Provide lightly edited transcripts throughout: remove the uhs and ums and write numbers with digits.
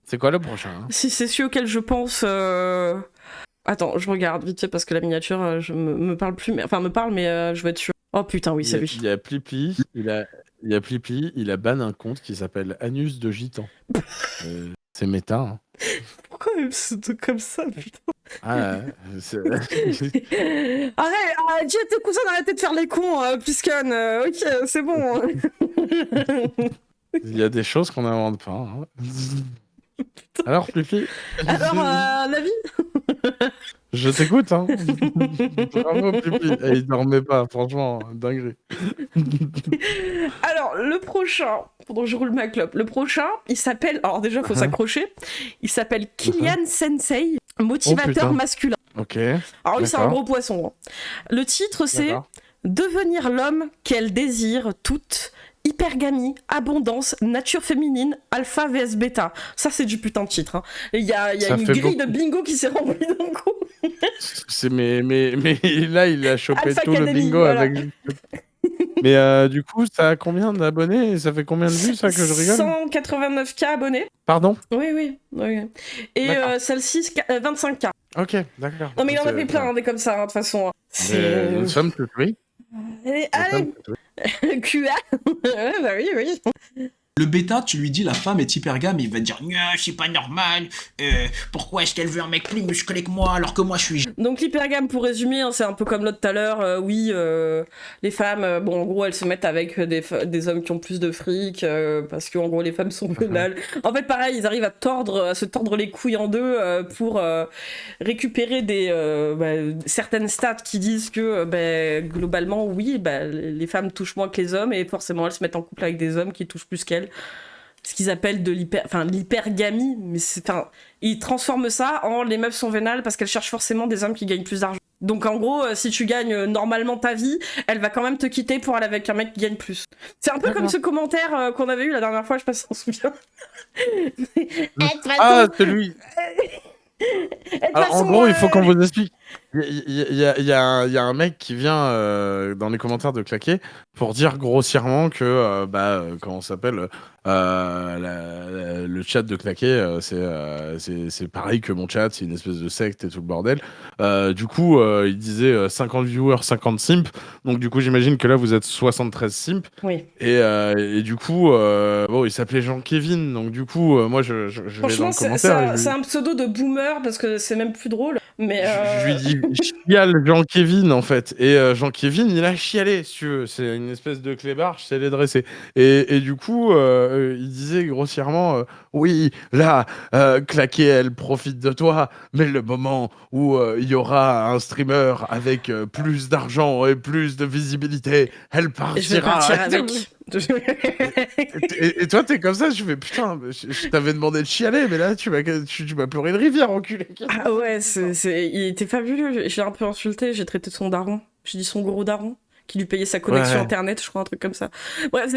C'est quoi le prochain, hein? Si c'est celui auquel je pense... Attends, je regarde vite fait parce que la miniature me parle plus, enfin me parle, mais je veux être sûr. Oh putain, oui, c'est lui. Il y a Plipi, il a ban un compte qui s'appelle Anus de Gitan. C'est méta, hein. Pourquoi un pseudo comme ça, putain? Ah, c'est... Arrête, dis à tes cousins d'arrêter de faire les cons, Plisken, ok, c'est bon. Il y a des choses qu'on n'invente pas, hein. Alors, Plipi? Alors, l'avis? Je t'écoute, hein. Bravo, Plipi. Et il dormait pas, franchement, dinguerie. Alors, le prochain, pendant que je roule ma clope, le prochain, il s'appelle, alors déjà, faut s'accrocher, il s'appelle Kylian Sensei, motivateur masculin. Ok. Alors oui, c'est un gros poisson. Hein. Le titre, c'est Devenir l'homme qu'elle désire toute, hypergamie, abondance, nature féminine, alpha vs bêta. Ça, c'est du putain de titre. Hein. Il y a une grille de bingo qui s'est remplie d'un coup. mais là, il a chopé Alpha tout Academy, le bingo voilà. avec... Mais du coup, ça a combien d'abonnés? Ça fait combien de vues, ça, que je rigole? 189K abonnés. Pardon? Oui. Et celle-ci, 25K. Ok, d'accord. Non, mais il en a fait plein, des comme ça, de toute façon. Nous sommes tous oui. Allez, QA. Bah oui. Le bêta, tu lui dis la femme est hypergame, il va te dire c'est pas normal, pourquoi est-ce qu'elle veut un mec plus musclé que moi alors que moi je suis... Donc l'hypergame, pour résumer, hein, c'est un peu comme l'autre tout à l'heure, les femmes, bon en gros elles se mettent avec des hommes qui ont plus de fric, parce que en gros les femmes sont vénales. En fait pareil, ils arrivent à se tordre les couilles en deux pour récupérer certaines stats qui disent que globalement oui, les femmes touchent moins que les hommes et forcément elles se mettent en couple avec des hommes qui touchent plus qu'elles. Ce qu'ils appellent de l'hypergamie, mais ils transforment ça en les meufs sont vénales parce qu'elles cherchent forcément des hommes qui gagnent plus d'argent. Donc en gros, si tu gagnes normalement ta vie, elle va quand même te quitter pour aller avec un mec qui gagne plus. C'est un peu comme ce commentaire qu'on avait eu la dernière fois, je sais pas si on se souvient. Celui. Alors, en gros, il faut qu'on vous explique. Il y a un mec qui vient dans les commentaires de Claquer pour dire grossièrement que comment ça s'appelle le chat de Claquer, c'est pareil que mon chat, c'est une espèce de secte et tout le bordel. Du coup, il disait 50 viewers, 50 simps. Donc du coup, j'imagine que là, vous êtes 73 simps. Oui. Et du coup, il s'appelait Jean-Kévin. Donc du coup, moi, je vais dans le commentaire. C'est un pseudo de boomer parce que c'est même plus drôle. Mais je lui dis chiale Jean-Kévin en fait. Et Jean-Kévin, il a chialé, si tu veux. C'est une espèce de clébard, je sais les dresser. Et du coup, il disait grossièrement oui, là, Claquer, elle profite de toi, mais le moment où il y aura un streamer avec plus d'argent et plus de visibilité, elle partira. Je vais partir avec. Et toi, t'es comme ça, je fais putain, je t'avais demandé de chialer, mais là, tu m'as pleuré de rivière, enculé. Ah ouais, il était fabuleux. Je l'ai un peu insulté, j'ai traité de son daron. J'ai dit son gros daron, qui lui payait sa connexion internet, je crois, un truc comme ça. Bref,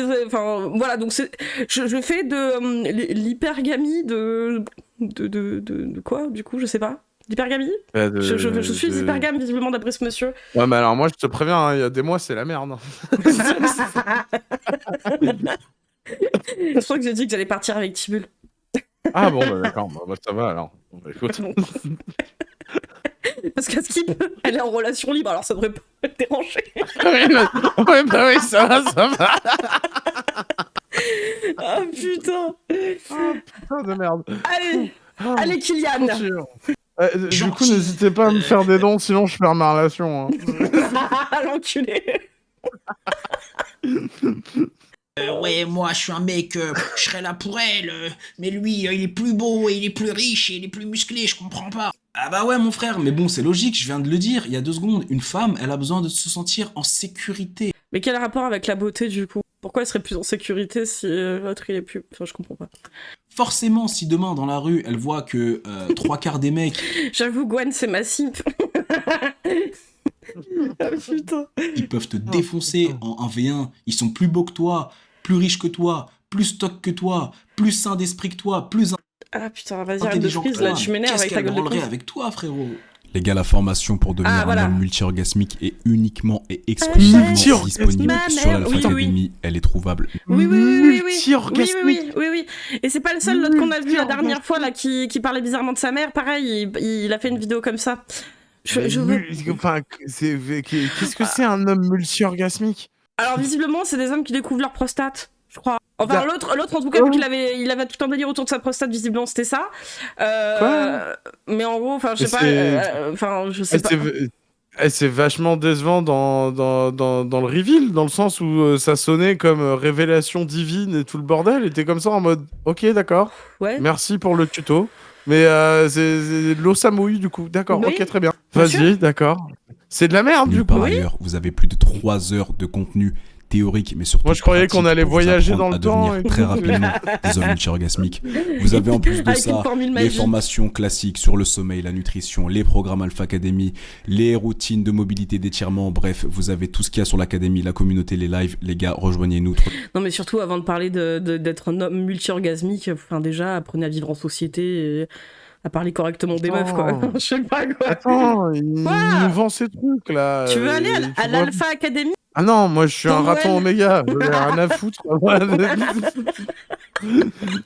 voilà, donc je fais de l'hypergamie de quoi, du coup, je sais pas. L'hypergamie je suis hypergame, visiblement, d'après ce monsieur. Ouais, mais alors moi, je te préviens, hein, il y a des mois, c'est la merde. Je crois que j'ai dit que j'allais partir avec Tibul. Ah bon, d'accord, ça va alors. Écoute. Parce qu'à Skip, elle est en relation libre, alors ça devrait pas te déranger. Oui, ça va. Ah putain. Oh putain de merde. Allez Kylian. Du coup, n'hésitez pas à me faire des dons, sinon je perds ma relation. Hein. L'enculé. Ouais, moi je suis un mec, je serais là pour elle, mais lui il est plus beau, il est plus riche, il est plus musclé, je comprends pas. Ah bah ouais mon frère, mais bon c'est logique, je viens de le dire, il y a 2 secondes, une femme elle a besoin de se sentir en sécurité. Mais quel rapport avec la beauté du coup? Pourquoi elle serait plus en sécurité si l'autre il est plus... Enfin je comprends pas. Forcément si demain dans la rue elle voit que 3/4 des mecs... J'avoue Gwen c'est ma simp. Ah putain. Ils peuvent te défoncer en 1v1, ils sont plus beaux que toi, plus riches que toi, plus stock que toi, plus sain d'esprit que toi, plus... Ah putain, vas-y, arrête de prise, là, tu m'énerves avec ta gueule de prise. Avec toi, frérot. Les gars, la formation pour devenir voilà. un homme multi-orgasmique est uniquement et exclusivement disponible sur l'Alpha Academy. Elle est trouvable. Oui. Multi-orgasmique. Oui. Et c'est pas le seul, l'autre qu'on a vu la dernière fois, là, qui parlait bizarrement de sa mère. Pareil, il a fait une vidéo comme ça. Enfin, qu'est-ce que c'est un homme multi-orgasmique? Alors, visiblement, c'est des hommes qui découvrent leur prostate, je crois. Enfin, l'autre, en tout cas, vu qu'il avait tout un délire autour de sa prostate, visiblement, c'était ça. Mais en gros, enfin, je sais pas. Je sais pas. C'est vachement décevant dans le reveal, dans le sens où ça sonnait comme révélation divine et tout le bordel. Et t'es comme ça en mode, ok, d'accord. Ouais. Merci pour le tuto. Mais c'est l'eau ça mouille, du coup. D'accord, Oui. ok, très bien. Bien Vas-y, d'accord. C'est de la merde, du coup. Par ailleurs, vous avez plus de 3 heures de contenu théorique, mais surtout moi je croyais qu'on allait pour vous voyager apprendre dans le temps à devenir et très rapidement des hommes multi-orgasmiques. Vous avez en plus de Avec une ça formule les magique. formations classiques sur le sommeil, la nutrition, les programmes Alpha Academy, les routines de mobilité d'étirement, bref, vous avez tout ce qu'il y a sur l'académie, la communauté, les lives. Les gars, rejoignez-nous. Non, mais surtout, avant de parler d'être un homme multi-orgasmique, enfin, déjà, apprenez à vivre en société et à parler correctement des meufs, quoi. Je sais pas, quoi. Attends, il nous vend ces trucs, là. Tu veux aller à l'Alpha Academy? Ah non, moi je suis un raton oméga, j'en ai rien à foutre.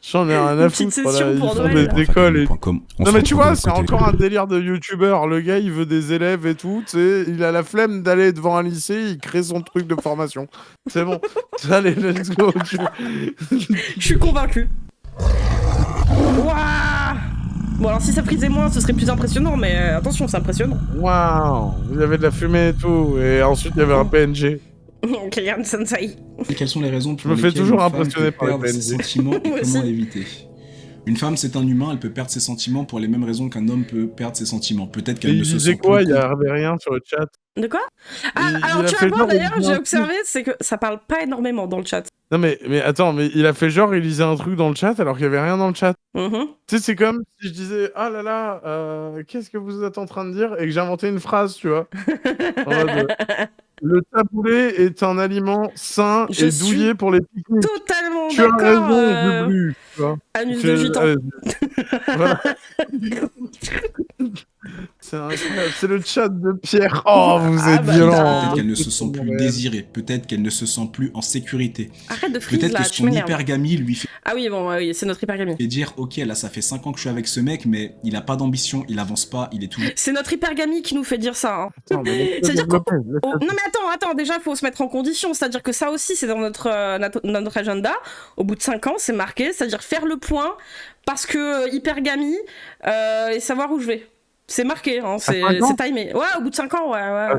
J'en ai rien à petite foutre. session Ils pour font Noël. des écoles et... Non mais tu vois, vois, c'est encore un délire de youtubeur. Le gars, il veut des élèves et tout, tu sais, il a la flemme d'aller devant un lycée, il crée son truc de formation. C'est bon. Allez, let's go. Je suis convaincu. Waouh! Bon, alors si ça frisait moins, ce serait plus impressionnant, mais attention, c'est impressionnant. Waouh, il y avait de la fumée et tout, et ensuite il y avait un PNG. Kylian Sensei. Quelles sont les raisons pour Je me fais lesquelles toujours une femme impressionner peut par les perdre ses PNG. sentiments et Moi comment aussi. l'éviter? Une femme, c'est un humain, elle peut perdre ses sentiments pour les mêmes raisons qu'un homme peut perdre ses sentiments. Peut-être Et qu'elle il ne se disait sent quoi? plus Il y avait rien sur le chat. De quoi? Il Alors a tu fait vas voir genre, d'ailleurs, il disait j'ai un observé, c'est que ça parle pas énormément dans le chat. Non mais attends, mais il a fait genre, il lisait un truc dans le chat alors qu'il y avait rien dans le chat. Mhm. Tu sais, c'est comme si je disais « Ah là là, qu'est-ce que vous êtes en train de dire ?» et que j'inventais une phrase, tu vois. En mode, le taboulé est un aliment sain Je et douillé suis pour les pique-niques. Totalement Tu as d'accord. raison, Bublu, tu vois. Anus de gitan. Voilà. C'est incroyable, c'est le chat de Pierre. Oh, vous êtes bah, violent. Peut-être qu'elle ne se sent plus désirée, peut-être qu'elle ne se sent plus en sécurité. Arrête de frise Peut-être là, que tu son m'énerves. hypergamie lui fait Ah oui, bon, oui, c'est notre hypergamie. dire ok, là ça fait 5 ans que je suis avec ce mec, mais il a pas d'ambition, il avance pas, il est toujours. C'est notre hypergamie qui nous fait dire ça. Hein. Attends, mais C'est-à-dire développer, Non mais attends, déjà faut se mettre en condition, c'est-à-dire que ça aussi c'est dans notre agenda, au bout de 5 ans c'est marqué, c'est-à-dire faire le point, parce que hypergamie, et savoir où je vais. C'est marqué, hein, c'est timé. Ouais, au bout de 5 ans, ouais.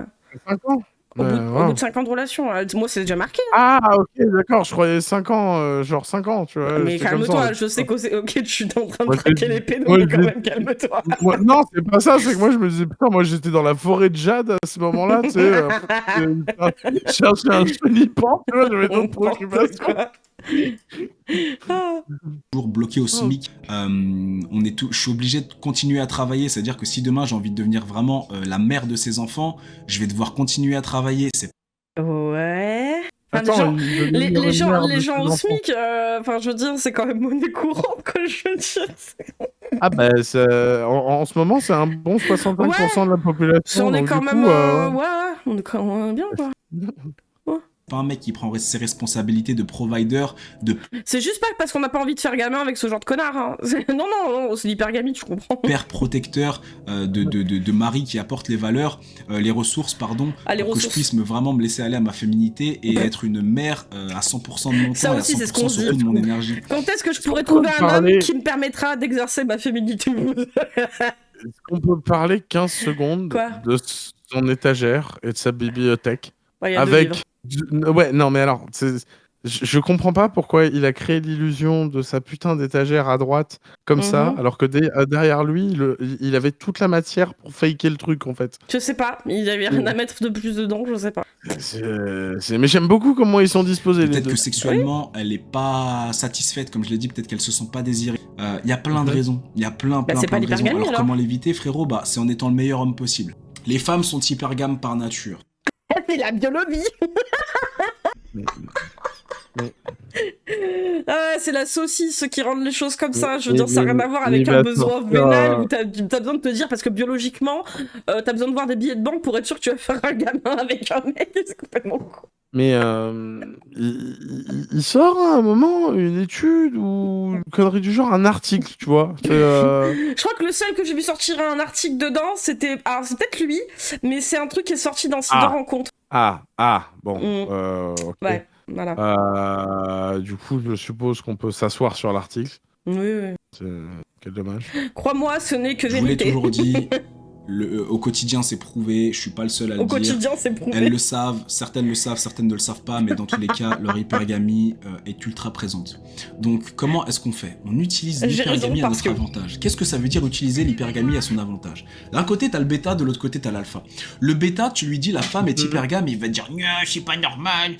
5 ans Au bout de 5 ans de relation, moi c'est déjà marqué. Ah, ok, d'accord, je croyais 5 ans, genre 5 ans, tu vois. Mais j'étais comme calme-toi, ça. je sais que c'est ok, tu es en train de Moi, traquer j'ai- les pédos, moi, mais quand j'ai- même calme-toi. Non, c'est pas ça, c'est que moi je me disais, putain, moi j'étais dans la forêt de Jade à ce moment-là, tu sais. Je cherchais un chenipan, tu vois, j'avais d'autres préoccupations. Toujours bloqué au SMIC. Je suis obligé de continuer à travailler, c'est-à-dire que si demain j'ai envie de devenir vraiment la mère de ses enfants, je vais devoir continuer à travailler. C'est Ouais. Enfin, Attends, les gens au SMIC, enfin je veux dire, c'est quand même monnaie courante, quoi, je veux dire. Ah bah, en ce moment, c'est un bon 65% de la population. On est donc, quand du même... coup, ouais, on est quand même bien, quoi. pas un mec qui prend ses responsabilités de provider, de C'est juste pas parce qu'on n'a pas envie de faire gamin avec ce genre de connard. Hein. Non, c'est l'hypergamie, je comprends. père protecteur, de mari qui apporte les valeurs, les ressources, pardon, Ah, les pour que je ressources. puisse vraiment me laisser aller à ma féminité et être une mère à 100% de mon temps Ça et à aussi, c'est ce 100% qu'on surtout dit. de mon énergie. Quand est-ce que je Est-ce pourrais qu'on peut trouver un parler- homme qui me permettra d'exercer ma féminité? est-ce qu'on peut parler 15 secondes Quoi de son étagère et de sa bibliothèque Ouais, y a deux livres. Ouais, non, mais alors, je comprends pas pourquoi il a créé l'illusion de sa putain d'étagère à droite comme ça, alors que derrière lui, il avait toute la matière pour faker le truc, en fait. Je sais pas, il y avait rien à mettre de plus dedans, je sais pas. Mais j'aime beaucoup comment ils sont disposés, les Peut-être deux. que sexuellement, elle est pas satisfaite, comme je l'ai dit, peut-être qu'elle se sent pas désirée. Il y a plein de raisons. Il y a plein c'est de pas raisons. l'hypergamie, alors. Comment l'éviter, frérot? Bah, c'est en étant le meilleur homme possible. Les femmes sont hypergames par nature. C'est la biologie. Ah ouais, c'est la saucisse ceux qui rendent les choses comme ça. Je veux Il- dire, ça n'a rien à voir avec il un va besoin sortir, vénal où t'as besoin de te dire, parce que biologiquement, t'as besoin de voir des billets de banque pour être sûr que tu vas faire un gamin avec un mec. C'est complètement con. Mais il sort à un moment une étude ou une connerie du genre, un article, tu vois. Je crois que le seul que j'ai vu sortir un article dedans, c'était. Alors, c'est peut-être lui, mais c'est un truc qui est sorti d'un site de rencontre. Bon. Ok. Ouais, voilà. Du coup, je suppose qu'on peut s'asseoir sur l'article. Oui. Quel dommage. Crois-moi, ce n'est que Je vous l'ai vérité. toujours dit, au quotidien c'est prouvé, je suis pas le seul à le Au dire. quotidien, c'est prouvé. Elles le savent, certaines ne le savent pas, mais dans tous les cas, leur hypergamie est ultra présente. Donc, comment est-ce qu'on fait? On utilise J'ai raison, l'hypergamie à parce notre que- avantage. Qu'est-ce que ça veut dire utiliser l'hypergamie à son avantage? D'un côté, t'as le bêta, de l'autre côté, t'as l'alpha. Le bêta, tu lui dis la femme est hypergame, et il va te dire c'est pas normal,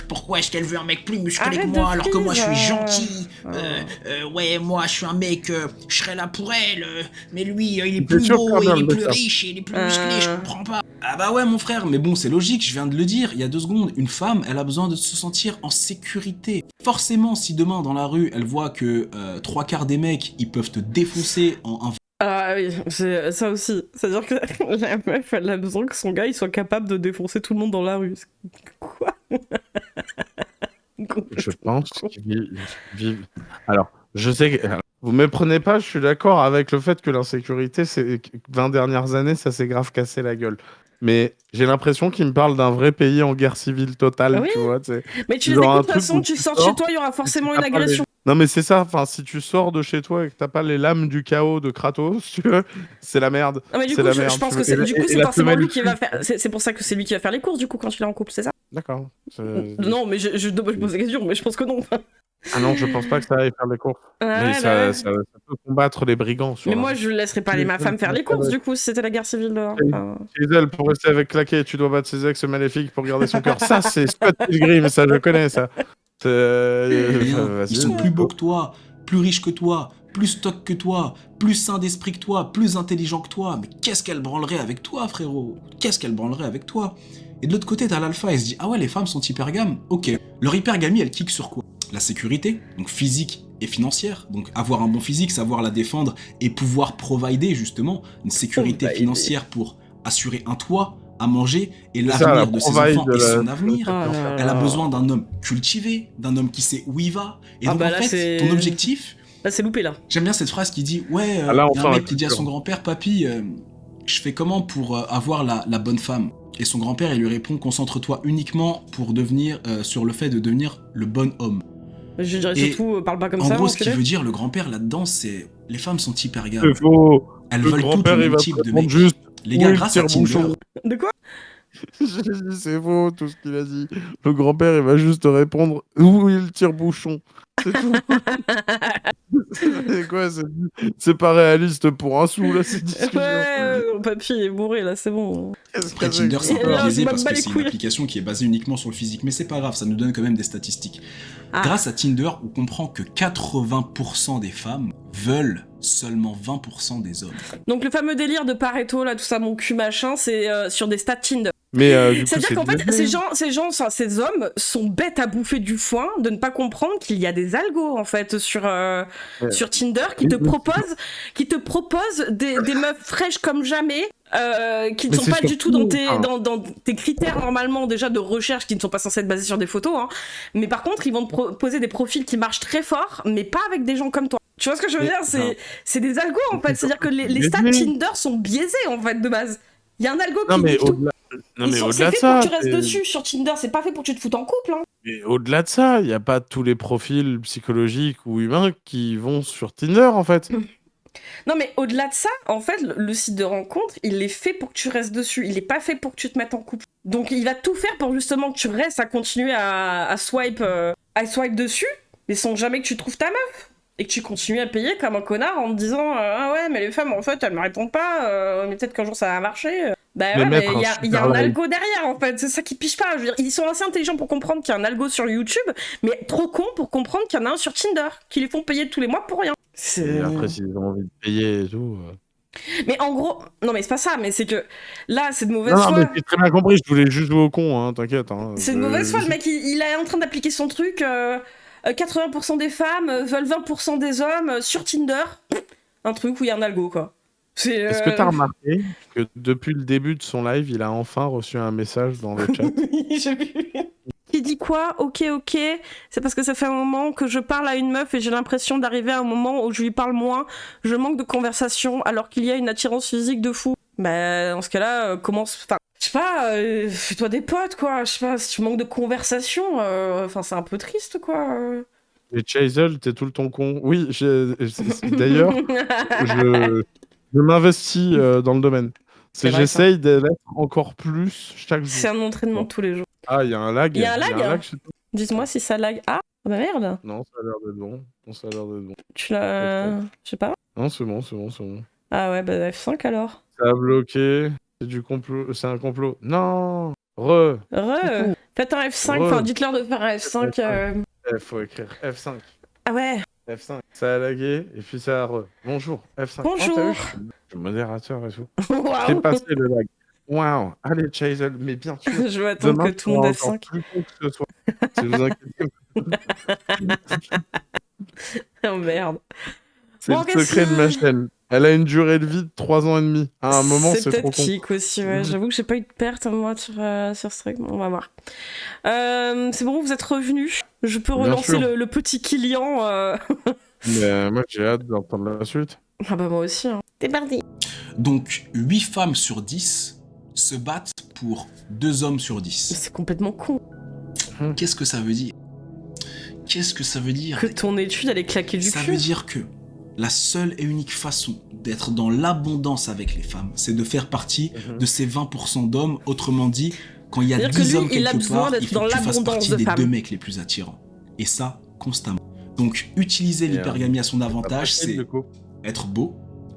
pourquoi est-ce qu'elle veut un mec plus musclé Arrête que de moi alors que moi je suis freeze, gentil, ouais, moi je suis un mec, je serais là pour elle, mais lui il est C'est plus sûr beau, quand il même, est plus bêta. riche, il est plus musclé, je comprends pas. Ah bah ouais mon frère, mais bon c'est logique, je viens de le dire il y a 2 secondes, une femme elle a besoin de se sentir en sécurité. Forcément si demain dans la rue elle voit que 3/4 des mecs ils peuvent te défoncer en un. Ah oui, c'est ça aussi. C'est-à-dire que la meuf, elle a besoin que son gars il soit capable de défoncer tout le monde dans la rue. Quoi? Je pense qu'ils vivent. Alors, je sais que. Vous me méprenez pas, je suis d'accord avec le fait que l'insécurité, ces 20 dernières années, ça s'est grave cassé la gueule. Mais j'ai l'impression qu'il me parle d'un vrai pays en guerre civile totale, Oui. tu vois. tu sais. Mais tu les Genre écoutes, un de toute truc façon, où tu tu sors sors, chez toi, il y aura forcément t'as une pas les- agression. Non, mais c'est ça, enfin, si tu sors de chez toi et que t'as pas les lames du chaos de Kratos, tu vois, c'est la merde. Non, mais du C'est coup, la je merde, pense tu que veux. c'est Et du coup, et c'est la forcément femelle lui qui va fuit. faire. C'est pour ça que c'est lui qui va faire les courses, du coup, quand il est en couple, c'est ça? D'accord. Non, mais je pose la question, mais je pense que non. Ah non, je pense pas que ça aille faire les courses. Ah Mais ouais, ça, bah. ça peut combattre les brigands sur Mais la moi, route. je laisserais pas ma femme faire les courses, du coup, si c'était la guerre civile dehors. Enfin, Chez elle, pour rester avec Claquet, tu dois battre ses ex maléfiques pour garder son cœur. Ça, c'est Scott Pilgrim, ça, je connais, ça. Rien. Vas-y, Ils sont plus beaux go. que toi, plus riches que toi, plus stock que toi, plus sain d'esprit que toi, plus intelligent que toi. Mais qu'est-ce qu'elle branlerait avec toi, frérot? Qu'est-ce qu'elle branlerait avec toi? Et de l'autre côté, t'as l'alpha, il se dit ah ouais, les femmes sont hypergames. Ok. Leur hypergamie, elle kick sur quoi? La sécurité, donc physique et financière. Donc avoir un bon physique, savoir la défendre et pouvoir provider justement une sécurité Provider. financière pour assurer un toit, à manger et C'est ça, la l'avenir de ses provide enfants de et la- son avenir. Oh là Elle a là. besoin d'un homme cultivé, d'un homme qui sait où il va. Et Ah donc bah en là, fait, c'est- ton objectif, Là, c'est loupé, là. j'aime bien cette phrase qui dit ouais, Ah, là, on y a sent un la mec qui dit à culture. son grand-père, papy, je fais comment pour avoir la bonne femme? Et son grand-père, il lui répond, concentre-toi uniquement pour devenir sur le fait de devenir le bon homme. Je dirais Et surtout, parle pas comme En ça. gros, ce enculé. qu'il veut dire, le grand-père là-dedans, c'est les femmes sont hypergames. C'est faux. Elles Le veulent toutes grand-père, le il même va type te de répondre mec. juste. Les gars, oui, grâce à tire-bouchon. Tinder, De quoi? J'ai dit, c'est faux tout ce qu'il a dit. Le grand-père, il va juste te répondre où est le tire-bouchon. C'est tout. C'est quoi c'est pas réaliste pour un sou, là, cette discussion. Mon papy est bourré, là, c'est bon. Qu'est-ce après que Tinder, c'est un peu Non, je biaisé m'en parce bats que les c'est une couilles. application qui est basée uniquement sur le physique, mais c'est pas grave, ça nous donne quand même des statistiques. Ah. Grâce à Tinder, on comprend que 80% des femmes veulent seulement 20% des hommes. Donc, le fameux délire de Pareto, là, tout ça, mon cul machin, c'est sur des stats Tinder. Mais du coup, C'est-à-dire c'est qu'en fait, biaisé. ces hommes sont bêtes à bouffer du foin de ne pas comprendre qu'il y a des algos en fait sur Tinder qui te proposent des meufs fraîches comme jamais. Qui ne Mais sont c'est pas du tout surtout, dans tes critères normalement déjà de recherche qui ne sont pas censés être basés sur des photos, hein. Mais par contre ils vont te proposer des profils qui marchent très fort mais pas avec des gens comme toi. Tu vois ce que je veux dire? C'est des algos en fait, c'est-à-dire que les stats Tinder sont biaisés en fait de base. Il y a un algo Non, qui mais dit tout. au-delà non, mais C'est au-delà de fait ça, pour que tu restes c'est- dessus sur Tinder, c'est pas fait pour que tu te foutes en couple. Hein. mais au-delà de ça, il n'y a pas tous les profils psychologiques ou humains qui vont sur Tinder, en fait. Non mais au-delà de ça, en fait, le site de rencontre, il est fait pour que tu restes dessus, il est pas fait pour que tu te mettes en couple. Donc il va tout faire pour justement que tu restes à continuer à swipe dessus, mais sans jamais que tu trouves ta meuf. Et que tu continues à payer comme un connard en te disant ah ouais mais les femmes en fait elles me répondent pas, mais peut-être qu'un jour ça va marcher. Bah Mais ouais mais mettre il un y a super un like. algo derrière en fait, c'est ça qui piche pas. Je veux dire, ils sont assez intelligents pour comprendre qu'il y a un algo sur YouTube, mais trop cons pour comprendre qu'il y en a un sur Tinder, qui les font payer tous les mois pour rien. Et après, s'ils ont envie de payer et tout. Mais en gros, non mais c'est pas ça, mais c'est que là c'est de mauvaise Non, non, foi. mais j'ai très bien compris, je voulais juste jouer au con, hein, t'inquiète. Hein. C'est de mauvaise foi, le mec il est en train d'appliquer son truc. 80% des femmes veulent 20% des hommes sur Tinder. Un truc où il y a un algo, quoi. Est-ce que t'as remarqué que depuis le début de son live, il a enfin reçu un message dans le chat? Oui, j'ai vu. Qui dit quoi? Ok, c'est parce que ça fait un moment que je parle à une meuf et j'ai l'impression d'arriver à un moment où je lui parle moins, je manque de conversation alors qu'il y a une attirance physique de fou. Bah, dans ce cas-là, commence... Enfin, je sais pas, fais-toi des potes, quoi. Je sais pas, si tu manques de conversation, enfin, c'est un peu triste, quoi. Et Chazel, t'es tout le temps con. Oui, d'ailleurs, je m'investis dans le domaine. C'est vrai, J'essaye d'être encore plus chaque C'est jour. un entraînement tous les jours. Ah, il y a un lag. Il y a un lag, chez toi. Dites-moi si ça lag. Ah, bah merde. Non, ça a l'air d'être bon. Non, ça a l'air d'être bon. Tu l'as... Je sais pas. Non, c'est bon. Ah ouais, bah F5 alors. Ça a bloqué. C'est du complot. C'est un complot. Non. Re. Faites un F5, Re. enfin dites-leur de faire un F5. Faut écrire F5. Ah ouais. F5. Ça a lagué et puis ça a re. Bonjour. F5. Bonjour. Oh, t'as vu, je suis modérateur et tout. Waouh. J'ai passé le lag. Waouh. Allez, Chazel, mais bien sûr. Je vais attendre Demain, que tout le monde sera F5. encore plus con que ce soit. Si vous inquiétez. Oh merde. C'est Bon, le secret de ma chaîne. Elle a une durée de vie de 3 ans et demi. À un moment, c'est trop peut-être con. chic aussi, ouais. J'avoue que j'ai pas eu de perte moi sur ce truc. On va voir. C'est bon, vous êtes revenus. Je peux Bien relancer sûr. le petit Kylian. Mais moi, j'ai hâte d'entendre la suite. Ah bah moi aussi. Hein. T'es parti. Donc, 8 femmes sur 10 se battent pour 2 hommes sur 10. C'est complètement con. Qu'est-ce que ça veut dire? Qu'est-ce que ça veut dire? Que ton étude, elle est claquée du Ça cul. veut dire que la seule et unique façon d'être dans l'abondance avec les femmes, c'est de faire partie de ces 20% d'hommes. Autrement dit, quand il y a C'est-à-dire que 10 lui, hommes il a quelque besoin part, d'être il faut dans que tu fasses l'abondance partie de des femmes. 2 mecs les plus attirants. Et ça, constamment. Donc, utiliser l'hypergamie à son avantage, c'est être beau,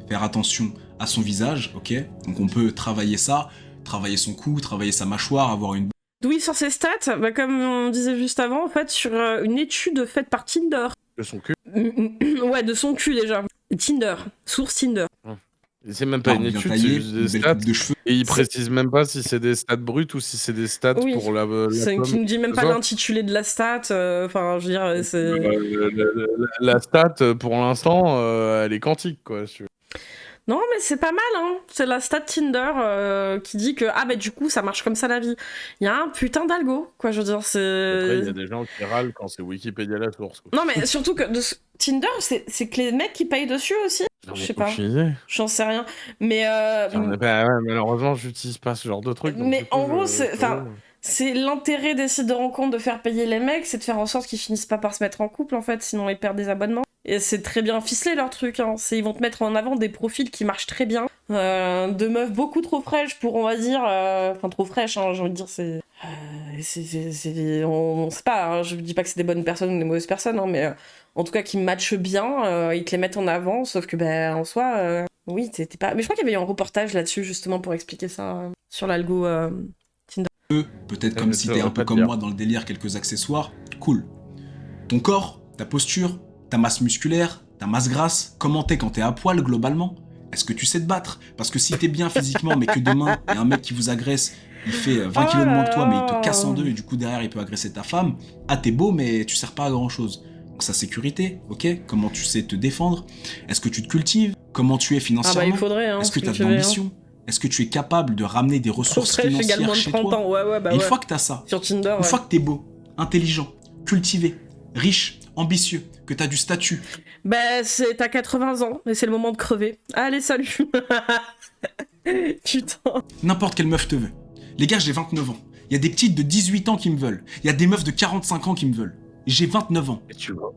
faire attention à son visage, ok? Donc on peut travailler ça, travailler son cou, travailler sa mâchoire, avoir une... Oui, sur ses stats, bah, comme on disait juste avant, en fait, sur une étude faite par Tinder. De son cul. Ouais, de son cul déjà. Tinder, source Tinder. C'est même pas une bien étude, taillé, c'est juste des une belle stats. coupe de cheveux. Et il précise même pas si c'est des stats brutes ou si c'est des stats Oui. pour la C'est com. qui nous dit même pas ça. l'intitulé de la stat. Enfin, je veux dire, c'est. La stat, pour l'instant, elle est quantique, quoi. Si tu veux. Non, mais c'est pas mal, hein. C'est la stat Tinder qui dit que, ah, bah, du coup, ça marche comme ça la vie. Il y a un putain d'algo, quoi, je veux dire, c'est. Après, il y a des gens qui râlent quand c'est Wikipédia la source, quoi. Non, mais surtout que Tinder, c'est que les mecs qui payent dessus aussi. Je sais pas. Aucune idée. J'en sais rien. Mais. Bah ouais, malheureusement, j'utilise pas ce genre de truc. Donc Mais du coup, en gros, c'est l'intérêt des sites de rencontres de faire payer les mecs, c'est de faire en sorte qu'ils finissent pas par se mettre en couple, en fait, sinon ils perdent des abonnements. Et c'est très bien ficelé leur truc, hein. Ils vont te mettre en avant des profils qui marchent très bien, de meufs beaucoup trop fraîches pour, on va dire, enfin trop fraîches, hein, j'ai envie de dire, on sait pas, hein, je dis pas que c'est des bonnes personnes ou des mauvaises personnes, hein, mais en tout cas qui matchent bien, ils te les mettent en avant, sauf que ben en soi, oui, t'es pas. Mais je crois qu'il y avait eu un reportage là-dessus justement pour expliquer ça sur l'algo. Peut-être comme si t'es un peu comme moi dans le délire, quelques accessoires, cool. Ton corps, ta posture, ta masse musculaire, ta masse grasse, comment t'es quand t'es à poil globalement? Est-ce que tu sais te battre? Parce que si t'es bien physiquement mais que demain il y a un mec qui vous agresse, il fait 20 kilos de moins que toi mais il te casse en deux et du coup derrière il peut agresser ta femme, ah t'es beau mais tu sers pas à grand chose. Donc sa sécurité, ok? Comment tu sais te défendre? Est-ce que tu te cultives? Comment tu es financièrement? Ah bah il faudrait, hein. Est-ce que t'as de l'ambition? Est-ce que tu es capable de ramener des ressources financières également de chez 30 toi? ans, ouais, bah et une ouais. fois que t'as ça, Sur Tinder, une fois que t'es beau, intelligent, cultivé, riche, ambitieux, que t'as du statut, bah t'as 80 ans et c'est le moment de crever. Allez, salut. Putain. n'importe quelle meuf te veut. Les gars, j'ai 29 ans. Il y a des petites de 18 ans qui me veulent. Il y a des meufs de 45 ans qui me veulent. J'ai 29 ans.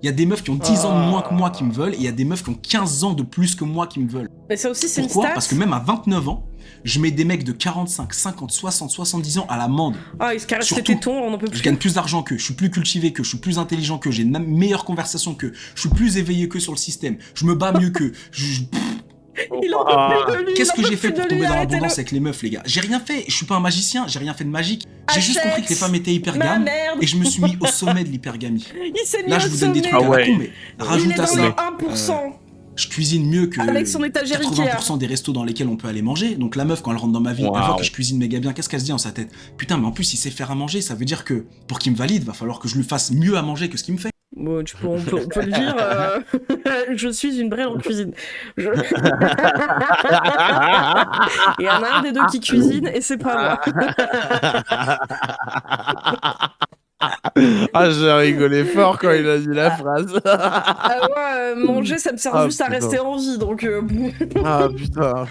Il y a des meufs qui ont 10 ans de moins que moi qui me veulent et il y a des meufs qui ont 15 ans de plus que moi qui me veulent. Mais ça aussi, c'est une Pourquoi? stat. Parce que même à 29 ans, je mets des mecs de 45, 50, 60, 70 ans à l'amende. Ah, ils se caressent les Surtout, tétons, on en peut plus. Je gagne plus d'argent qu'eux, je suis plus cultivé qu'eux, je suis plus intelligent qu'eux, j'ai une meilleure conversation qu'eux, je suis plus éveillé qu'eux sur le système, je me bats mieux qu'eux. Il en peut plus de lui. Qu'est-ce que il en j'ai peut fait plus pour de tomber lui, dans arrêtez-le. l'abondance avec les meufs, les gars? J'ai rien fait, je suis pas un magicien, j'ai rien fait de magique. J'ai juste Achète compris que les femmes étaient ma hypergames merde. et je me suis mis au sommet de l'hypergamie. Il s'est mis Là, au je vous donne des sommet. trucs à la con, mais Il est rajoute à dans ça. le 1%. Je cuisine mieux que Avec son étagère 80% des restos dans lesquels on peut aller manger. Donc la meuf, quand elle rentre dans ma vie, elle voit que je cuisine méga bien. Qu'est-ce qu'elle se dit dans sa tête? Putain, mais en plus, il sait faire à manger. Ça veut dire que pour qu'il me valide, va falloir que je lui fasse mieux à manger que ce qu'il me fait. Bon, on peut le dire, je suis une brêle en cuisine. Il y en a un des deux qui cuisine et c'est pas moi. Ah, j'ai rigolé fort quand il a dit la phrase. Ah ouais, manger, ça me sert Ah, juste à putain. rester en vie, donc... Ah putain.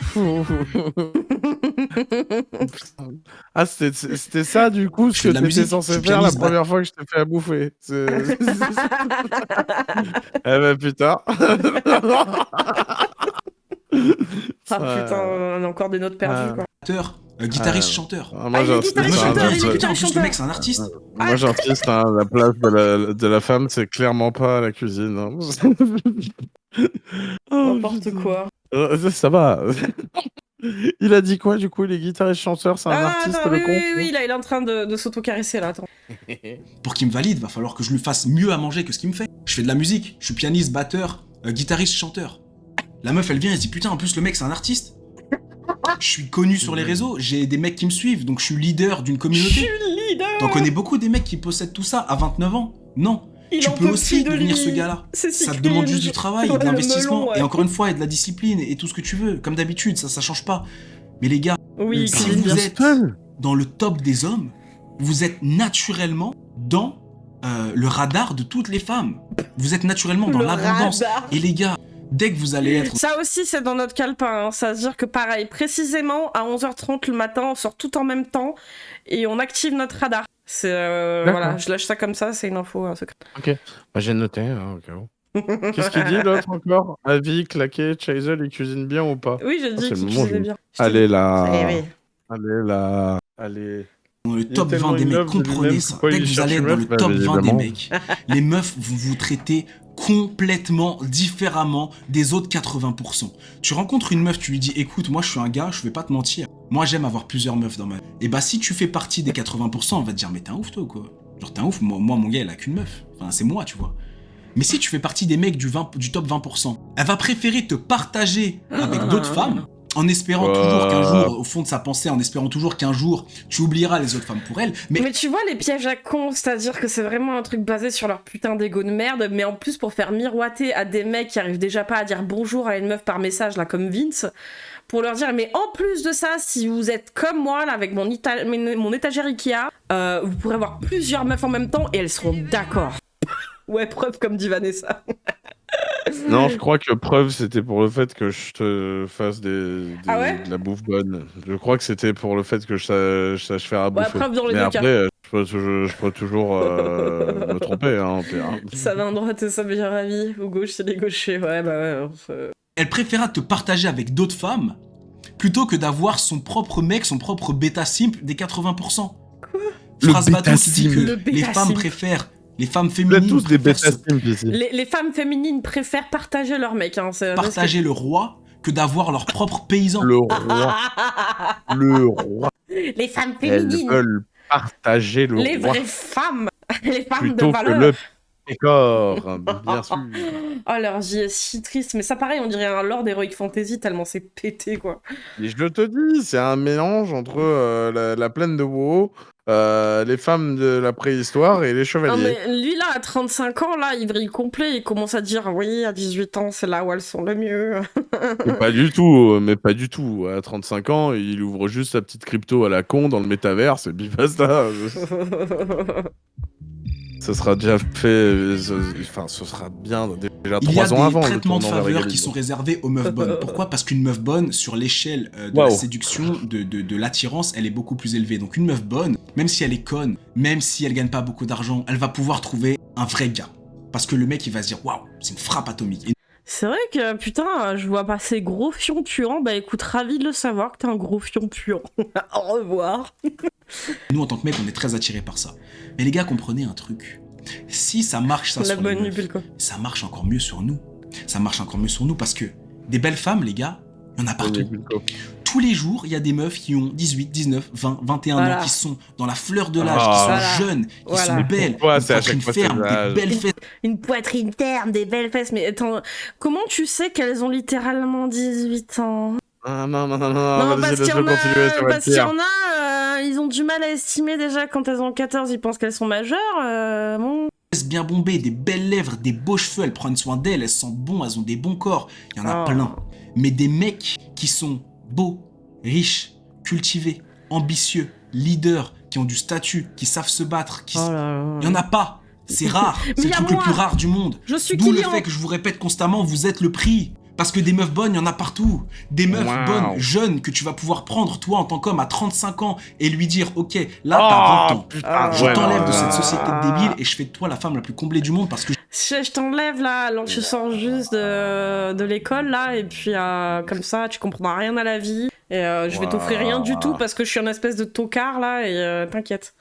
Ah, c'était ça du coup Je ce fais que de la t'étais musique, je censé suis faire la pianiste, première fois que je t'ai fait à bouffer. Eh ben putain. Ah putain, on a encore des notes perdues, quoi. guitariste, chanteur. Moi il est j'insiste, guitariste hein, chanteur, il est Putain, en guitariste plus, le chanteur. mec, c'est un artiste. moi j'insiste, hein, la place de la femme, c'est clairement pas la cuisine. Hein. Oh, N'importe putain. quoi. Ça va. Il a dit quoi du coup? Il est guitariste chanteur, c'est un artiste Attends, le oui, con? il est en train de s'auto-caresser là, attends. Pour qu'il me valide, va falloir que je lui fasse mieux à manger que ce qu'il me fait. Je fais de la musique, je suis pianiste, batteur, guitariste, chanteur. La meuf, elle vient, elle se dit putain, en plus, le mec, c'est un artiste. Je suis connu sur les réseaux, j'ai des mecs qui me suivent, donc je suis leader d'une Je communauté. suis leader. T'en connais beaucoup des mecs qui possèdent tout ça à 29 ans? Non. Tu peux aussi devenir ce gars-là. Ça te demande juste du travail, de l'investissement, et encore une fois, et de la discipline, et tout ce que tu veux. Comme d'habitude, ça change pas. Mais les gars, Oui, si cuisine vous bien. êtes dans le top des hommes, vous êtes naturellement dans le radar de toutes les femmes. Vous êtes naturellement dans Le l'abondance. radar. Et les gars, dès que vous allez être... Ça aussi, c'est dans notre calepin. Hein. Ça veut dire que pareil, précisément à 11h30 le matin, on sort tout en même temps et on active notre radar. C'est voilà, je lâche ça comme ça, c'est une info secrète. Ok, bah, j'ai noté. Hein, au cas où. Qu'est-ce qu'il dit l'autre encore? Avis, claqué, Chazel, il cuisine bien ou pas? Oui, j'ai dit c'est le qu'il moment où cuisinait je- bien. Allez là. Eh oui. Allez là. Allez. Dans le Il est top tellement 20 des in mecs, love de comprenez lui-même, ça. pourquoi Dès il que vous cherche allez une dans le meuf? Bah, top 20 des évidemment. mecs, les meufs vont vous traiter complètement différemment des autres 80%. Tu rencontres une meuf, tu lui dis écoute, moi je suis un gars, je vais pas te mentir. Moi j'aime avoir plusieurs meufs dans ma vie. Et bah si tu fais partie des 80%, on va te dire mais t'es un ouf toi ou quoi? Genre t'es un ouf, moi mon gars il a qu'une meuf. Enfin c'est moi tu vois. Mais si tu fais partie des mecs du top 20%, elle va préférer te partager avec d'autres femmes en espérant toujours qu'un jour, au fond de sa pensée, en espérant toujours qu'un jour, tu oublieras les autres femmes pour elle. Mais tu vois les pièges à con, c'est-à-dire que c'est vraiment un truc basé sur leur putain d'ego de merde, mais en plus pour faire miroiter à des mecs qui arrivent déjà pas à dire bonjour à une meuf par message, là, comme Vince, pour leur dire, mais en plus de ça, si vous êtes comme moi, là, avec mon étagère Ikea, vous pourrez avoir plusieurs meufs en même temps et elles seront d'accord. Ouais, preuve comme dit Vanessa. Non, je crois que preuve, c'était pour le fait que je te fasse de la bouffe bonne. Je crois que c'était pour le fait que je sache faire à bouffer. Preuve dans les Mais deux après, cas. je peux toujours me tromper. Hein, Ça va à droite et sa meilleure amie. Au gauche, c'est les gauchers. Ouais, bah ouais. Elle préféra te partager avec d'autres femmes plutôt que d'avoir son propre mec, son propre bêta simp des 80%. Quoi? Phrase bateau qui dit que Le bêta les femmes simp. préfèrent, les femmes Vous êtes féminines tous des préfèrent bêta simp ici. Les femmes féminines préfèrent partager leur mec. Hein, partager le roi que d'avoir leur propre paysan. Le roi. Le roi. Les femmes Elles féminines. veulent partager le Les roi vraies femmes. Les femmes plutôt de que valeur. le pécor, bien sûr. Oh, leur vie est si triste. Mais ça, pareil, on dirait un Lord Heroic Fantasy tellement c'est pété, quoi. Et je te dis, c'est un mélange entre la plaine de WoW, les femmes de la préhistoire et les Non, chevaliers. mais lui, là, à 35 ans, là, il brille complet. Il commence à dire, oui, à 18 ans, c'est là où elles sont le mieux. Mais pas du tout, mais pas du tout. À 35 ans, il ouvre juste sa petite crypto à la con dans le métaverse et puis basta. Ça sera déjà fait, enfin, ce sera bien déjà Il y a 3 ans avant. des le traitements de tournant vers faveur Gaël. qui sont réservés aux meufs bonnes. Pourquoi? Parce qu'une meuf bonne, sur l'échelle de la séduction, de l'attirance, elle est beaucoup plus élevée. Donc une meuf bonne, même si elle est conne, même si elle gagne pas beaucoup d'argent, elle va pouvoir trouver un vrai gars. Parce que le mec, il va se dire, waouh, c'est une frappe atomique. Et C'est vrai que, putain, je vois passer gros fion puant. Bah écoute, ravi de le savoir que t'es un gros fion puant. Au revoir. nous, en tant que mec, on est très attirés par ça. Mais les gars, comprenez un truc. Si ça marche, ça La sur les bonne meufs, nuit, quoi. ça marche encore mieux sur nous. Ça marche encore mieux sur nous parce que des belles femmes, les gars, il y en a partout. Tous les jours, il y a des meufs qui ont 18, 19, 20, 21 Voilà. ans, qui sont dans la fleur de l'âge, Ah. qui sont Voilà. jeunes, qui Voilà. sont belles, Pourquoi une c'est à poitrine chaque fois ces ferme, âges des belles fesses. Une poitrine terne, des belles fesses. Mais attends, comment tu sais qu'elles ont littéralement 18 ans? Ah, non, Non, vas-y, parce qu'il y laisse-le en a, continuer, ça va parce être qu'il y pire. en a, ils ont du mal à estimer déjà quand elles ont 14, ils pensent qu'elles sont majeures. Bon. bien bombées, des belles lèvres, des beaux cheveux, elles prennent soin d'elles, elles sentent bon, elles ont des bons corps. Il y en a plein. Mais des mecs qui sont beaux, riches, cultivés, ambitieux, leaders, qui ont du statut, qui savent se battre, il y en a pas. C'est rare. C'est le truc le plus rare du monde. Je suis D'où le client. fait que je vous répète constamment, vous êtes le prix. Parce que des meufs bonnes, il y en a partout. Des meufs bonnes, jeunes, que tu vas pouvoir prendre, toi, en tant qu'homme, à 35 ans, et lui dire, ok, là, t'as 20 ans. Putain, Je t'enlève de cette société de débiles, et je fais de toi la femme la plus comblée du monde, parce que Je t'enlève là, alors que tu sors juste de l'école là, et puis comme ça, tu comprendras rien à la vie. Et je vais t'offrir rien du tout parce que je suis un espèce de tocard là, et t'inquiète.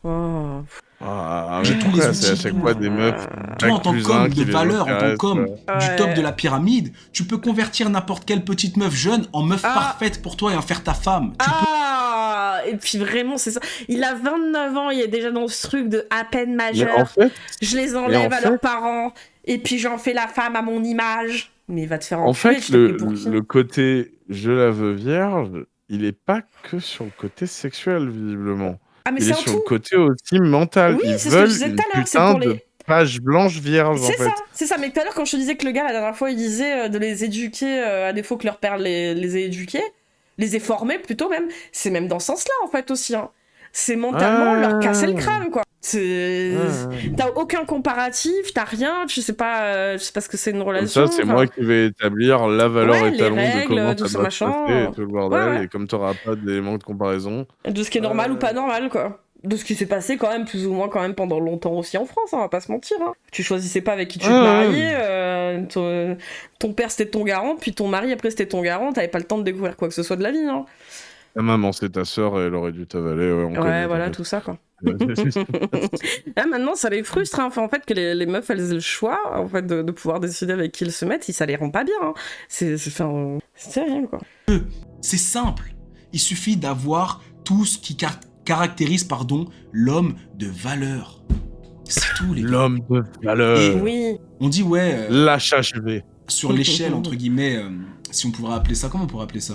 Oh. j'ai tous les c'est à outils. chaque fois des meufs. Toi, en tant qu'homme de valeur, en tant qu'homme du Ouais. top de la pyramide, tu peux convertir n'importe quelle petite meuf jeune en meuf parfaite pour toi et en faire ta femme. Tu peux... Et puis vraiment, c'est ça. Il a 29 ans, il est déjà dans ce truc de à peine Mais majeur. en fait, Je les enlève à leurs parents, et puis j'en fais la femme à mon image. Mais va te faire en enculer, fait je t'ai pris pour qui? le côté je la veux vierge, il est pas que sur le côté sexuel, visiblement. Ah, mais Il c'est est un sur le tout. côté aussi mental. Oui, Ils c'est ce que je veulent disais une tout à l'heure, c'est putain pour de les- page blanche vierge, en C'est fait. ça, c'est ça. Mais tout à l'heure, quand je te disais que le gars, la dernière fois, il disait de les éduquer à défaut que leur père les ait éduqués, les ait formés plutôt même, c'est même dans ce sens-là, en fait, aussi. Hein. C'est mentalement leur casser le crâne, quoi. T'as aucun comparatif, t'as rien, tu sais pas ce que c'est une Comme relation. ça, c'est moi qui vais établir la valeur Ouais, les étalon de règles, comment tout ça ça, doit se machin. passer et tout le bordel. Ouais. Et comme t'auras pas d'éléments de comparaison. De ce qui est normal ou pas normal, quoi. De ce qui s'est passé quand même, plus ou moins quand même pendant longtemps aussi en France, hein, on va pas se mentir. Hein. Tu choisissais pas avec qui tu te mariais, ton père c'était ton garant, puis ton mari après c'était ton garant, t'avais pas le temps de découvrir quoi que ce soit de la vie. Hein. Ta maman, c'est ta sœur et elle aurait dû t'avaler. Ouais, on connaît, Ouais, voilà, t'inquiète. tout ça, quoi. Là, maintenant, ça les frustre, hein. Enfin, en fait, que les meufs, elles aient le choix, en fait, de pouvoir décider avec qui elles se mettent, si ça les rend pas bien. Hein. C'est terrible, quoi. C'est simple. Il suffit d'avoir tout ce qui caractérise, l'homme de valeur. C'est tout, les gars. L'homme de valeur. Et- Oui. On dit, ouais, L'HHV. sur l'échelle, entre guillemets, si on pourrait appeler ça, comment on pourrait appeler ça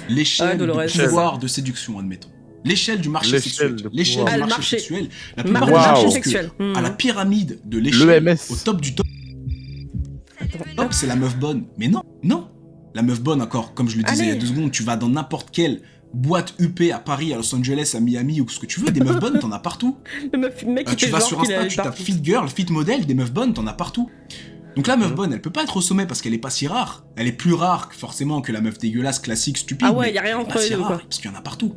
L'échelle Dolores, du pouvoir de séduction, admettons. L'échelle du marché L'échelle sexuel. de L'échelle pouvoir. du Ah, le marché marché. sexuel. La Marché plupart des gens Wow. pensent sexuel. que à la pyramide de l'échelle, L'EMS. au top du top, c'est la meuf bonne. Mais non, non. La meuf bonne, encore, comme je le disais il y a Allez. 2 secondes, tu vas dans n'importe quelle boîte UP à Paris, à Los Angeles, à Miami ou ce que tu veux, des meufs bonnes, t'en as partout. Le mec qui Tu fait vas genre sur qu'il Insta, est tu tapes partout. fit girl, fit model, des meufs bonnes, t'en as partout. Donc la meuf bonne, elle peut pas être au sommet parce qu'elle est pas si rare. Elle est plus rare forcément que la meuf dégueulasse, classique, stupide. Ah ouais, mais y a rien elle est entre pas les si deux, rare, quoi. parce qu'il y en a partout.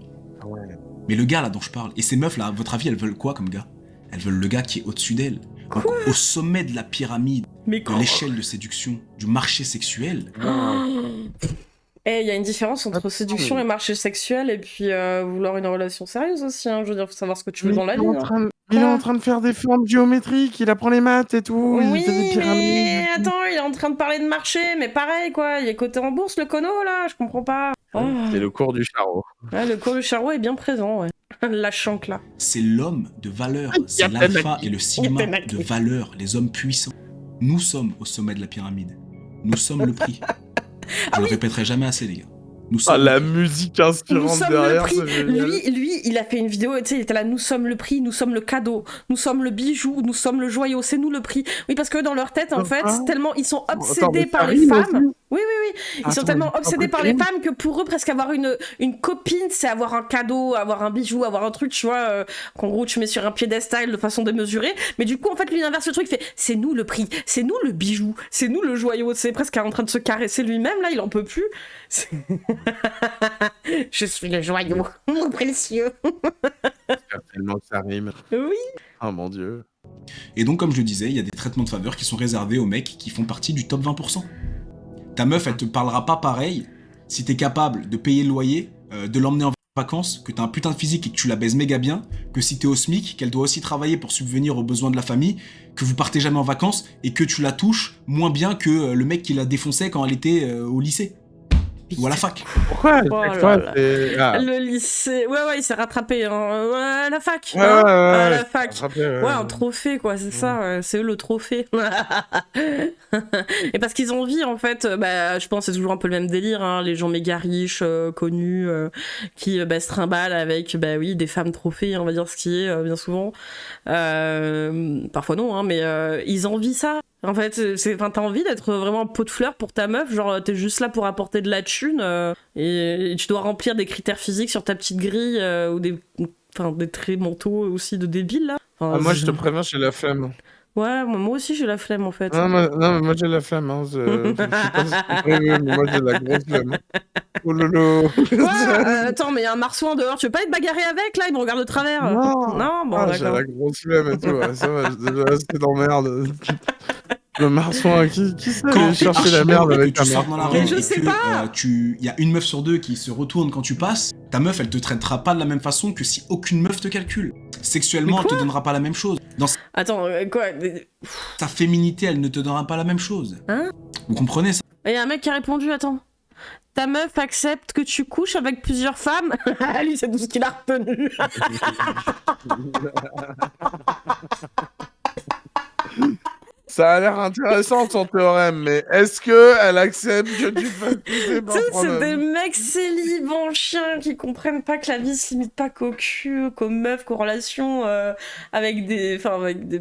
Mais le gars là dont je parle, et ces meufs là, à votre avis, elles veulent quoi comme gars? Elles veulent le gars qui est au-dessus d'elles. Donc au sommet de la pyramide, Mais de quoi l'échelle de séduction, du marché sexuel. Eh, il y a une différence entre séduction et marché sexuel, et puis vouloir une relation sérieuse aussi. Hein. Je veux dire, faut savoir ce que tu veux Mais dans la vie. Hein. il est en train de faire des formes géométriques, il apprend les maths et tout, Oui, il fait des pyramides. mais attends, il est en train de parler de marché, mais pareil, quoi. Il est coté en bourse, le cono, là, je comprends pas. Oh. C'est le cours du charreau. Ouais, le cours du charreau est bien présent, ouais. La chanque, là. C'est l'homme de valeur, c'est Captain l'alpha Maggie. et le sigma Captain de valeur, les hommes puissants. Nous sommes au sommet de la pyramide. Nous sommes le prix. Je le répéterai jamais assez, les gars. Nous Ah, sommes la le prix. musique Nous inspirante sommes derrière, le prix. c'est génial. Lui, il a fait une vidéo, tu sais, il était là, nous sommes le prix, nous sommes le cadeau, nous sommes le bijou, nous sommes le joyau, c'est nous le prix. Oui, parce que dans leur tête, en fait, Pourquoi tellement ils sont Attends, obsédés mais par ça les rime femmes. aussi. Oui. Ils sont Attends, tellement mais obsédés pourquoi par les tu rimes femmes que pour eux, presque avoir une copine, c'est avoir un cadeau, avoir un bijou, avoir un truc, tu vois, qu'en gros, tu mets sur un piédestal de façon démesurée. Mais du coup, en fait, lui, il inverse le truc, il fait, c'est nous le prix, c'est nous le bijou, c'est nous le joyau. C'est presque en train de se caresser lui-même, là, il en peut plus. C'est- Je suis le joyau, mon précieux. J'espère tellement que ça rime. Oui. Oh mon dieu. Et donc, comme je le disais, il y a des traitements de faveur qui sont réservés aux mecs qui font partie du top 20%. Ta meuf, elle te parlera pas pareil si t'es capable de payer le loyer, de l'emmener en vacances, que t'as un putain de physique et que tu la baises méga bien, que si t'es au SMIC, qu'elle doit aussi travailler pour subvenir aux besoins de la famille, que vous partez jamais en vacances et que tu la touches moins bien que le mec qui la défonçait quand elle était au lycée. Ou à la fac. Pourquoi Oh chaque là fois, là. c'est... Ah. Le lycée, ouais, il s'est rattrapé, hein. Ouais, à la fac, Ouais, hein, ouais, à ouais, la c'est fac. rattrapé, Ouais, un trophée, quoi, c'est ça, c'est eux le trophée. Et parce qu'ils ont envie, en fait, bah, je pense que c'est toujours un peu le même délire, hein, les gens méga riches, connus, qui bah, se trimballent avec, bah oui, des femmes trophées, on va dire ce qui est, bien souvent. Parfois non, hein, mais ils envient ça. En fait, t'as envie d'être vraiment un pot de fleurs pour ta meuf, genre t'es juste là pour apporter de la thune et tu dois remplir des critères physiques sur ta petite grille ou des traits mentaux aussi de débiles là. Enfin, Ah, moi, je te préviens, j'ai la flemme. Ouais, moi aussi j'ai la flemme en fait. Non, mais moi, j'ai la flemme. Hein. Je sais pas si c'est prévu, mais moi, j'ai la grosse flemme. Oh lolo. Quoi attends, mais y a un marsouin dehors, tu veux pas être bagarré avec là? Il me regarde de travers. Non, Non, bon, ah, j'ai d'accord. la grosse flemme et tout. Ouais, ça va, j'ai déjà assez d'emmerde. Le marsouin, qui sait Quand aller t'es chercher la archi merde beau et que avec tu un sors dans la marsouin? rue Mais je et sais que pas. y a une meuf sur deux qui se retourne quand tu passes, ta meuf elle te traitera pas de la même façon que si aucune meuf te calcule. Sexuellement, elle te donnera pas la même chose. Dans Attends, quoi? sa féminité, elle ne te donnera pas la même chose. Hein? Vous comprenez ça? Il y a un mec qui a répondu, attends. Ta meuf accepte que tu couches avec plusieurs femmes? Lui, c'est tout ce qu'il a retenu. Ça a l'air intéressant ton théorème, mais est-ce que elle accepte que tu fasses pousser par Tu sais, c'est des toi-même? mecs célibes en chien qui comprennent pas que la vie se limite pas qu'au cul, qu'aux meufs, qu'aux relations avec des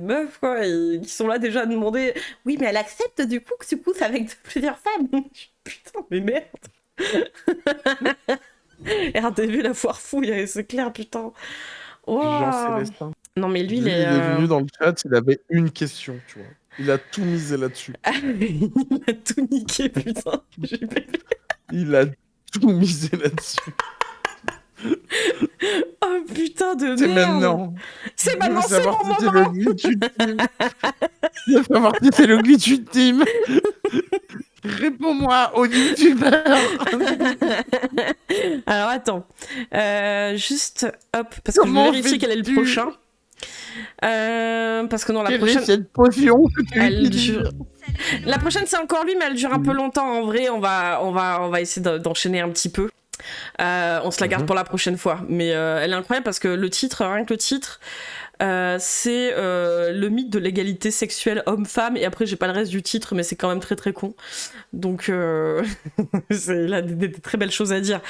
meufs, quoi, et qui sont là déjà à demander oui, mais elle accepte du coup que tu couches avec plusieurs femmes. Putain, mais merde. Et t'as vu la foire fouille, c'est clair, putain. Jean Wow. Célestin. Non, mais lui, Lui, il est venu dans le chat, il avait une question, tu vois. Il a tout misé là-dessus. il a tout niqué, putain. Il a tout misé là-dessus. Oh putain de C'est merde. maintenant. C'est Je veux maintenant, c'est savoir mon si c'est moment. le glitch ultime. Je veux savoir si c'est le glitch ultime. Réponds-moi au youtubeur. Alors attends, juste hop, parce que Comment je vérifie quel est le fais-tu prochain. Parce que non, la Quelle est prochaine, cette potion que tu elle utilises? dure. La prochaine c'est encore lui, mais elle dure un peu longtemps. En vrai, on va essayer d'enchaîner un petit peu. On se la garde pour la prochaine fois. Mais elle est incroyable parce que le titre, rien que le titre, c'est le mythe de l'égalité sexuelle homme-femme. Et après, j'ai pas le reste du titre, mais c'est quand même très très con. Donc, il a des très belles choses à dire.